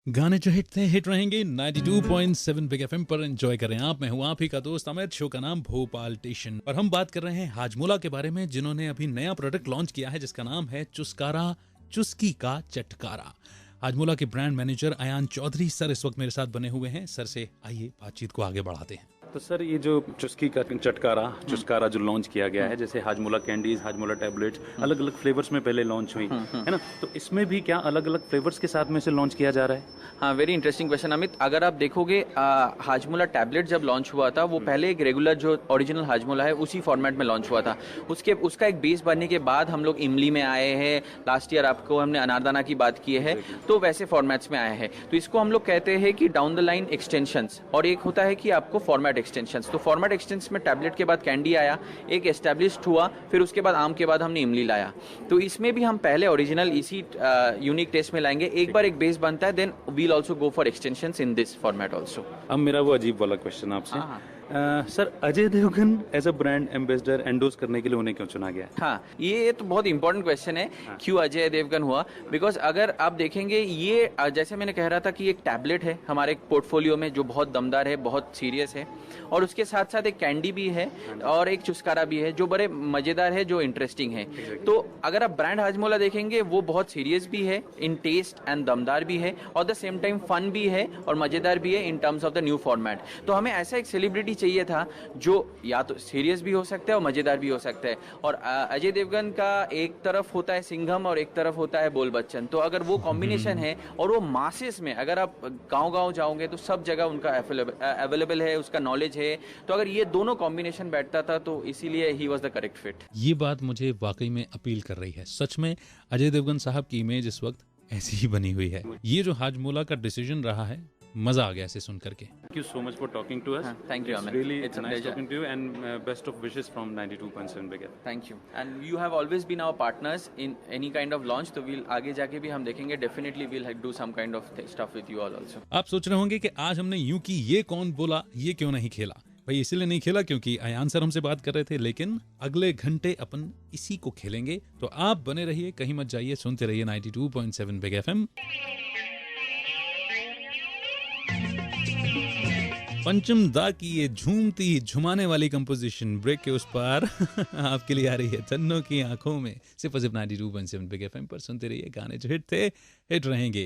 गाने जो हिट थे हिट रहेंगे 92.7 बिग एफएम पर एंजॉय करें आप। मैं हूं आप ही का दोस्त अमित। शो का नाम भोपाल टेशन और हम बात कर रहे हैं हाजमोला के बारे में, जिन्होंने अभी नया प्रोडक्ट लॉन्च किया है जिसका नाम है चुस्कारा, चुस्की का चटकारा। हाजमोला के brand manager Ayan Chaudhary sir इस वक्त मेरे साथ बने हुए हैं। सर से आइए बातचीत को आगे बढ़ाते हैं। तो सर, ये जो चुस्की का चुस्कारा जो लॉन्च किया गया है, जैसे हाजमोला कैंडीज, हाजमोला टैबलेट्स, अलग अलग फ्लेवर्स में पहले लॉन्च हुई है ना, तो इसमें भी क्या अलग अलग फ्लेवर्स के साथ में से लॉन्च किया जा रहा है? हाँ, वेरी इंटरेस्टिंग क्वेश्चन अमित। अगर आप देखोगे हाजमोला टैबलेट जब लॉन्च हुआ था वो पहले एक रेगुलर जो ओरिजिनल हाजमोला है उसी फॉर्मेट में लॉन्च हुआ था। उसका एक बेस बनने के बाद हम लोग इमली में आए हैं। लास्ट ईयर आपको हमने अनारदाना की बात की है, तो वैसे फॉर्मेट्स में आए हैं। तो इसको हम लोग कहते हैं कि डाउन द लाइन एक्सटेंशंस, और एक होता है कि आपको फॉर्मेट एक्सटेंशंस। तो फॉर्मेट एक्सटेंशन में टैबलेट के बाद कैंडी आया, एक एस्टेब्लिश्ड हुआ, फिर उसके बाद आम के बाद हमने इमली लाया। तो इसमें भी हम पहले ओरिजिनल इसी यूनिक टेस्ट में लाएंगे। एक बार एक बेस बनता है, then we'll also go for extensions in this format also. अब मेरा वो अजीब वाला क्वेश्चन आपसे, sir, Ajay Devgn as a brand ambassador endorse करने के लिए उन्हें क्यों चुना गया? हाँ, ये तो बहुत इंपॉर्टेंट क्वेश्चन है। क्यों अजय देवगन हुआ? बिकॉज अगर आप देखेंगे, ये जैसे मैंने कह रहा था कि एक टैबलेट है हमारे पोर्टफोलियो में जो बहुत दमदार है, बहुत सीरियस है, और उसके साथ साथ एक कैंडी भी है और एक चुस्कारा भी है जो बड़े मजेदार है, जो इंटरेस्टिंग है। तो अगर आप ब्रांड हाजमोला देखेंगे, वो बहुत सीरियस भी है इन टेस्ट एंड दमदार भी है, और द सेम टाइम फन भी है और मजेदार भी है in terms of the new format. तो हमें ऐसा एक सेलिब्रिटी चाहिए था जो या तो सीरियस भी हो सकता है और मजेदार भी हो सकता है। और अजय देवगन का एक तरफ होता है सिंघम और एक तरफ होता है बोल बच्चन। तो अगर वो कॉम्बिनेशन है और वो मासेस में, अगर आप गांव-गांव जाओगे तो सब जगह उनका अवेलेबल है, उसका नॉलेज है। तो अगर ये दोनों कॉम्बिनेशन बैठता था तो इसीलिए he was the correct fit. ये बात मुझे वाकई में अपील कर रही है। सच में अजय देवगन साहब की इमेज इस वक्त ऐसी ही बनी हुई है। ये जो हाजमोला का डिसीजन रहा है, मजा आ गया इसे सुन करके। Thank you so much for talking to us. Thank you, Amin. Really, It's a nice pleasure. talking to you, and best of wishes from 92.7 Big FM. Thank you. And you have always been our partners in any kind of launch. तो we'll आगे जाके भी हम देखेंगे, definitely we'll do some kind of stuff with you all also. आप सोच रहे होंगे कि आज हमने यूं की, ये कौन बोला, ये क्यों नहीं खेला। भाई इसलिए नहीं खेला क्योंकि अयान सर हमसे बात कर रहे थे, लेकिन अगले घंटे अपन इसी को खेलेंगे। तो आप बने रहिए, कहीं मत जाइए, सुनते रहिए 92.7 बिग एफएम। पंचम दा की ये झूमती झुमाने वाली कंपोजिशन ब्रेक के उस पार आपके लिए आ रही है तन्नों की आंखों में। सिर्फ 92.7 बिग एफएम पर सुनते रहिए, गाने जो हिट थे हिट रहेंगे।